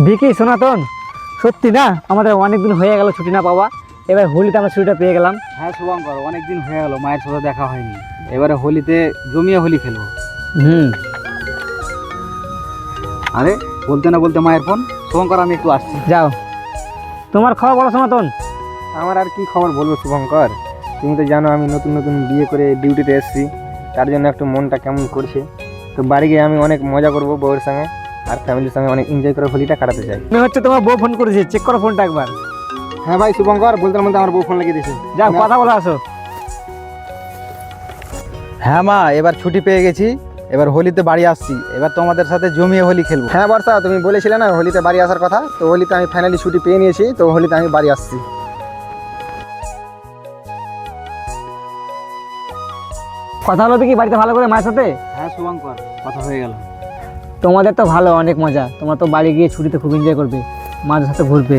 দেখি সনাতন, সত্যি না আমাদের অনেকদিন হয়ে গেল ছুটি না পাওয়া। এবার হোলিতে আমরা ছুটিটা পেয়ে গেলাম। হ্যাঁ শুভঙ্কর, অনেকদিন হয়ে গেল মায়ের সাথে দেখা হয়নি। এবারে হোলিতে জমিয়ে হোলি খেলবো। আরে বলতে না বলতে মায়ের ফোন। শুভঙ্কর আমি একটু আসছি। যাও, তোমার খবর বলো সনাতন। আমার আর কি খবর বলবো শুভঙ্কর, তুমি তো জানো আমি নতুন নতুন বিয়ে করে ডিউটিতে এসেছি, তার জন্য একটু মনটা কেমন করছে। তো বাড়ি গিয়ে আমি অনেক মজা করবো বউয়ের সঙ্গে আর ফ্যামিলির সঙ্গে, অনেক এনজয় করে হোলিটা কাটাতে চাই। মনে হচ্ছে তোমার বউ ফোন করেছে, চেক করো ফোনটা একবার। হ্যাঁ ভাই শুভঙ্কর, বলতে মধ্যে আমার বউ ফোন লাগিয়ে দিয়েছে। যাও কথা বলে আসো। হ্যাঁ মা, এবার ছুটি পেয়ে গেছি, এবার হোলিতে বাড়ি আসছি। এবার তোমাদের সাথে জমিয়ে হোলি খেলবো। হ্যাঁ বর্ষা, তুমি বলেছিলে না হোলিতে বাড়ি আসার কথা, তো হোলিতে আমি ফাইনালি ছুটি পেয়ে নিয়েছি, তো হোলিতে আমি বাড়ি আসছি। কথা হলো কি বাড়িতে ভালো করে মায়ের সাথে? হ্যাঁ শুভঙ্কর, কথা হয়ে গেল। তোমাদের তো ভালো, অনেক মজা। তোমরা তো বাড়ি গিয়ে ছুটিতে খুব এনজয় করবে, মায়ের সাথে ঘুরবে।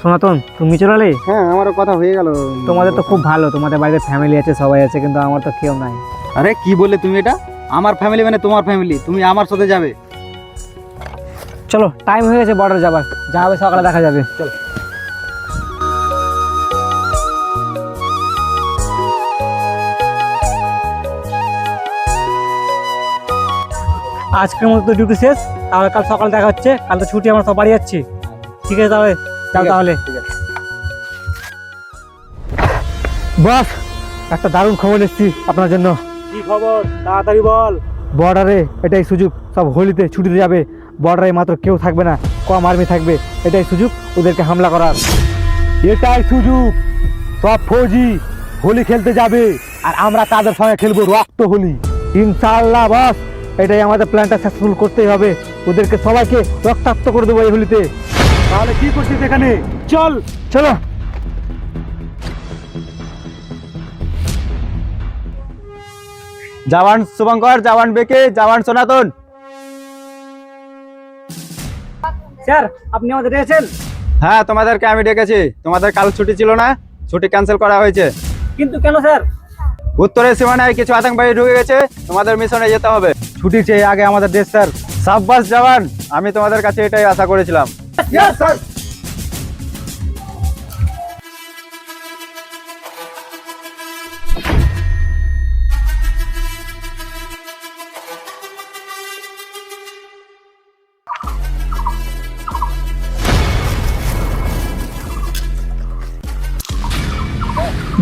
সনাতন তুমি চলে? হ্যাঁ আমারও কথা হয়ে গেল। তোমাদের তো খুব ভালো, তোমাদের বাড়িতে ফ্যামিলি আছে, সবাই আছে, কিন্তু আমার তো কেউ নাই। আরে কি বললে তুমি এটা? আমার ফ্যামিলি মানে তোমার ফ্যামিলি, তুমি আমার সাথে যাবে। চলো, টাইম হয়ে গেছে বর্ডার যাবার, যা হবে সকালে দেখা যাবে। চলো। আজকের মতো তো ডিউটি শেষ, তাহলে কাল সকালে দেখা হচ্ছে। কাল তো ছুটি, আমরা সব বাড়ি যাচ্ছি। ঠিক আছে তাহলে, যাও তাহলে। বাস, একটা দারুণ খবর এসেছি আপনার জন্য। কি খবর, তাড়াতাড়ি বল। বর্ডারে এটাই সুযোগ, সব হোলিতে ছুটিতে যাবে। বর্ডারে মাত্র কেউ থাকবে না, কম আর্মি থাকবে। এটাই সুযোগ ওদেরকে হামলা করার। এটাই সুযোগ, সব ফৌজি হোলি খেলতে যাবে আর আমরা তাদের সঙ্গে খেলবো রক্ত হোলি। ইনশাআল্লাহ বস, এটাই আমাদের প্ল্যানটা সাকসেসফুল করতেই হবে। ওদেরকে সবাইকে রক্তাক্ত করে দেবো এই হোলিতে। তাহলে কি করছিস এখানে? চল। চলো। জওয়ান শুভঙ্কর, জওয়ান বেকে, জওয়ান সনাতন। স্যার, আপনি আমাদের ডেকেছেন? হ্যাঁ তোমাদেরকে আমি ডেকেছি। তোমাদের কাল ছুটি ছিল না, ছুটি ক্যান্সেল করা হয়েছে। কিন্তু কেন স্যার? উত্তরের সীমানায় কিছু আতঙ্কবাদী ঢুকে গেছে, তোমাদের মিশনে যেতে হবে। ছুটি চেয়ে আগে আমাদের দেশ স্যার। সাব্বাস জওয়ান, আমি তোমাদের কাছে এটাই আশা করেছিলাম।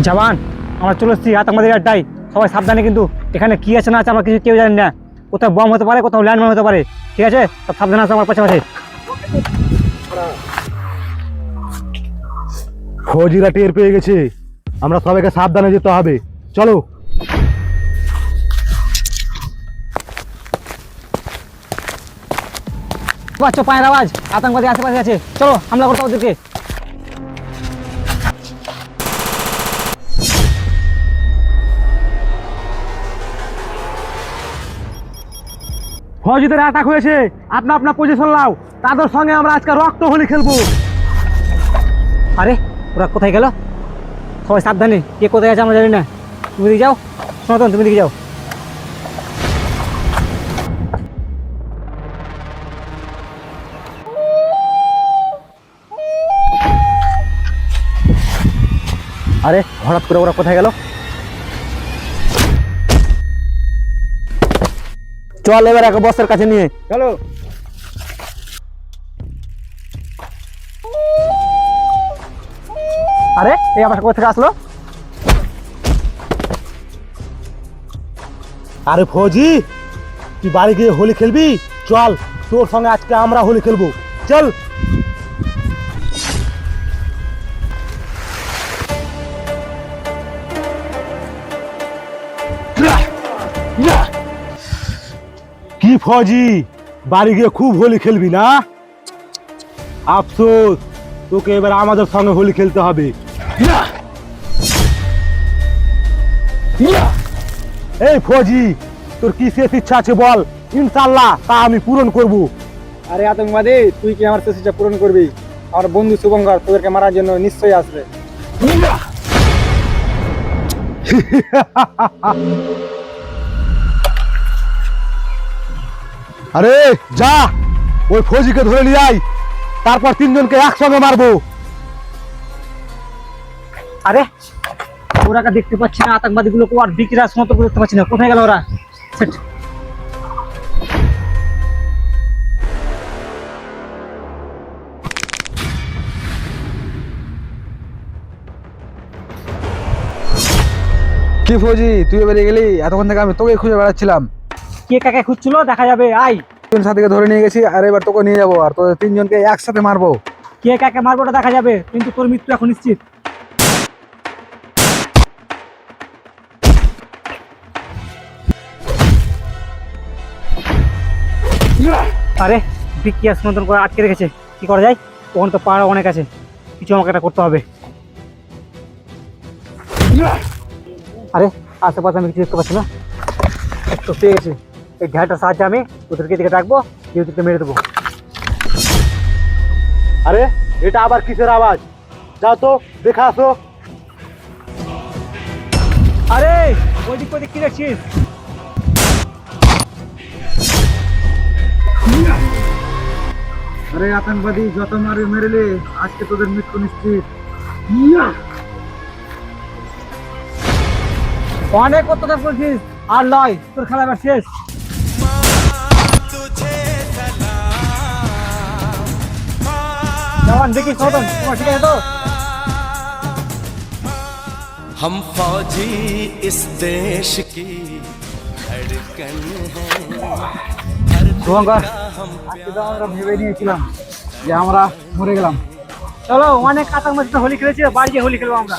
জওয়ান, আমরা চলে এসেছি আতঙ্কবাদীর আড্ডায়। সবাই সাবধানে, কিন্তু এখানে কি আছে না আছে আমরা কিছু কেউ জানি না। কোথাও বম হতে পারে, কোথাও ল্যান্ডমাইন হতে পারে। ঠিক আছে, সব সাবধানে আছে আমার পাশাপাশি। ফৌজিরা টের পেয়ে গেছে, আমরা সবাইকে সাবধানে যেতে হবে। চলো। পাচ্ছ পায়ের আওয়াজ, আতঙ্কবাদী আশেপাশে আছে। চলো হামলা করতে হবে ওদেরকে। ফৌজিদের অ্যাটাক হয়েছে, আপনা আপনা পজিশন নাও, তাদের সঙ্গে আমরা আজকে রক্ত হোলি খেলবো। আরে ওরা কোথায় গেল? সবাই সাবধানে, কে কোথায় আছে আমরা জানি না। তুমি দিকে যাও সনাতন, তুমি দিকে যাও। আরে হঠাৎ করে ওরা কোথায় গেল? চল এবার এক বসের কাছে নিয়ে চলো। আরে এই আবার কোথা থেকে আসলো? আরে ফৌজি, তুই বাড়ি গিয়ে হোলি খেলবি? চল, তোর সঙ্গে আজকে আমরা হোলি খেলবো। চল। কি ফৌজি, বাড়ি গিয়ে খুব হোলি খেলবি না? আফসোস, তোকে এবার আমাদের সঙ্গে হোলি খেলতে হবে। এই ফৌজি, তোর কি শেষ ইচ্ছা আছে বল, ইনশাআল্লাহ তা আমি পূরণ করব। আরে আতঙ্কবাদী, তুই কি আমার শেষ ইচ্ছা পূরণ করবি? আমার বন্ধু শুভঙ্কর তোদেরকে মারার জন্য নিশ্চয়ই আসবে। আরে যা, ওই ফৌজিকে ধরে নিয়ে আয়, তারপর তিনজনকে একসঙ্গে মারবো। আরে ওরাকে দেখতে পাচ্ছি না, আতঙ্কবাদী গুলোকে আর বিক্রিরা সমস্ত দেখতে পাচ্ছি না, কোথায় গেল ওরা? সেট। কি ফৌজি, তুই বেরিয়ে গেলি? এতক্ষণ থেকে আমি তোকে খুঁজে বেড়াচ্ছিলাম। কে কাকে খুঁজছিল দেখা যাবে, আই। তিন সাথীকে ধরে নিয়ে গেছি, আর এবার তোকে নিয়ে যাবো, আর তোদের তিনজনকে একসাথে মারবো। কে কাকে মারবো ওটা দেখা যাবে, কিন্তু তোর মৃত্যু এখন নিশ্চিত। আরে বিক্রিয়া সমর্থন করে আটকে রেখেছে, কি করা যায়? ওখানে তো পাড়া অনেক আছে, কিছু আমাকে একটা করতে হবে। আরে আশেপাশে আমি কিছু দেখতে পাচ্ছি না, তো পেয়ে গেছি। এই ঢেলটার সাহায্যে আমি ওদেরকে দিকে ডাকবো, দিয়ে ওদেরকে মেরে দেবো। আরে এটা আবার কিসের আওয়াজ? যাও তো দেখে আসো। আরে ওইদিক ওইদিক কি দেখছিস? আরে আতঙ্কবাদী, যত মারে মেরেলে আজকে তোদের মৃত্যু নিশ্চিত। অনেক অত্যাচার করছিস, আর নয়, তোর খেলা এবার শেষ। জওয়ান দেখি খতম, তোমার ঠিক আছে তো? हम फौजी इस देश की धड़कन है। শুভঙ্কর, আজকে তো আমরা ভেবে নিয়েছিলাম যে আমরা মরে গেলাম। চলো, অনেক আতঙ্কবাদী হোলি খেলেছি, বাড়ি গিয়ে হোলি খেলবো আমরা।